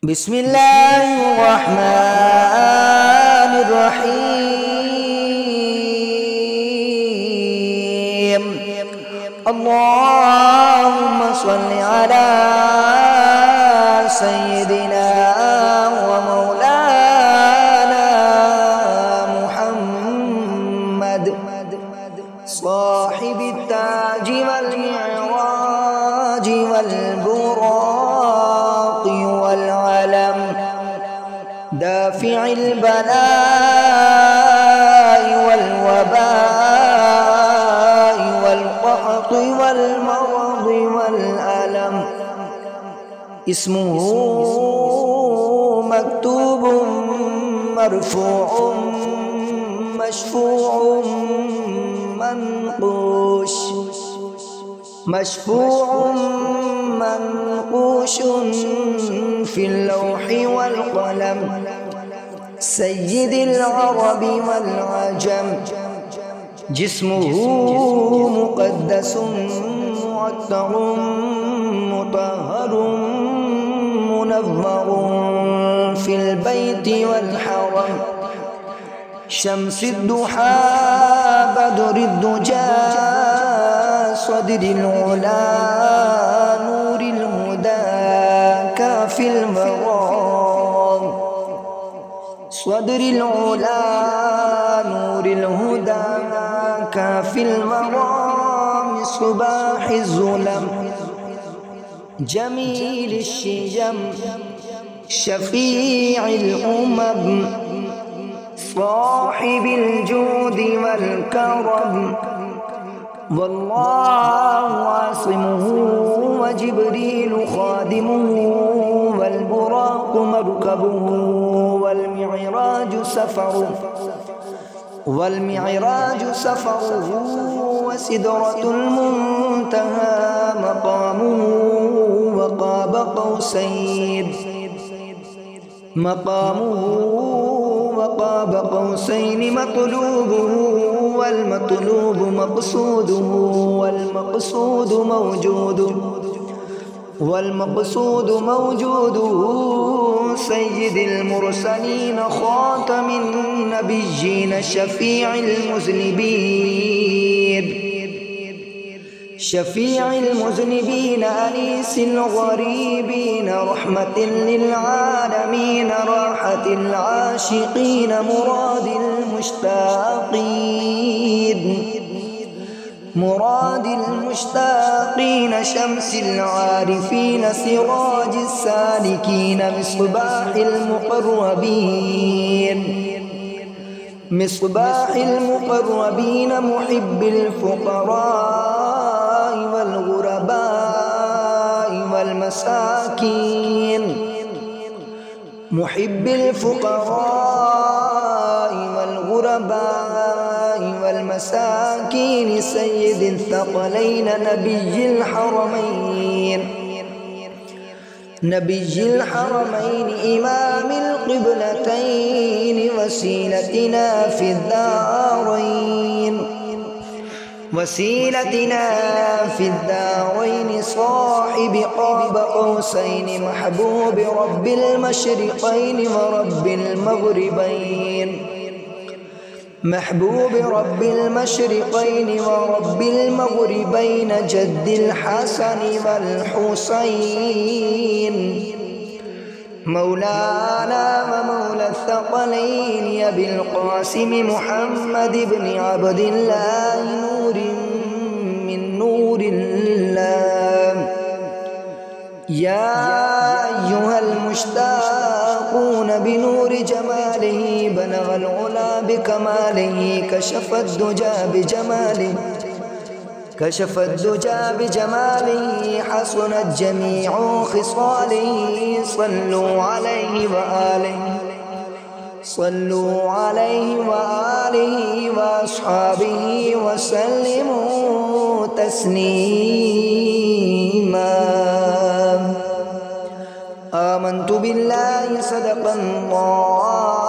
बिस्मिल्लाहिर्रहमानिर्रहीम। अल्लाहुम्मा सल्लि अला सय्यिदिना व मौलाना मुहम्मद साहिबित ताज वल मिअराज वल बुराक़ वल अलम दाफ़िइल बलाइ वल वबाइ वल क़हत वल मरद वल अलम इस्मुहु मक्तूबुम मरफ़ूउम मशफ़ूउम मनक़ूश मशफ़ूउम मनक़ूशुन फ़िल लौहि वल क़लम सय्यिदिल अरबि वल अजम जिस्मुहु मुक़द्दसुन मुअत्तरुम मुतहहरुम मुनव्वरुन फ़िल बैति वल हरम शम्सिद्दुहा बदरिद्दुजा सदरिल उला नूरिल हुदा काफ़िल मक़ाम सदरिल उला नूरिल हुदा काफ़िल मक़ाम सुबाहिज़ ज़ुलम जमीलिश शिजम शफ़ीइल उमम साहिबिल जूदि वल करम वल्लाहु आसिमुहु व जिब्रीलु खादिमुहु वल बुराक़ु मरकबुहु वल मिअराजु सफ़रुहु व सिदरतुल मुंतहा मक़ामुहु व क़ाब क़ौसैन मतलूबुहु वल मतलूबु मक़सूदुहु वल मक़सूदु मौजूदुहु सय्यिदिल मुरसलीन ख़ातमिन नबिय्यीन शफ़ीइल मुज़निबीन अनीसिल ग़रीबीन रहमतिल लिल आलमीन राहतिल आशिक़ीन मुरादिल मुश्ताक़ीन शम्सिल आरिफ़ीन सिराजिस सालिकीन मिस्बाहिल मुक़र्रबीन मुहिब्बिल फ़ुक़राइ वल ग़ुरबाइ वल मसाकीन मुहिब्बिल फ़ुक़राइ वल ग़ुरबाइ वल मसाकीन सय्यिदिल थक़लैन नबिय्यिल हरमैन इमामिल क़िबलतैन वसीलतिना फ़िद्दारैन साहिब क़ाब क़ौसैन महबूब रब्बिल मशरिक़ैन व रब्बिल मग़रिबैन महबूब रब्बिल मशरिक़ैन व रब्बिल मग़रिबैन जद्दिल हसन वल हुसैन मौलाना व मौला थक़लैन अबिल क़ासिम मुहम्मद इब्न अब्दिल्लाह नूरिन मिन नूरिल्लाह या अय्युहल मुश्ताक़ून बिनूरि जमालिही बलगल उला बिकमालिही कशफ़द दुजा बिजमालिही हसनत जमीउ ख़िसालिही सल्लु अलैहि व आलिहि व अस्हाबिही व सल्लिमू तस्लीमा। आमन्तु बिल्लाहि सदक़ल्लाह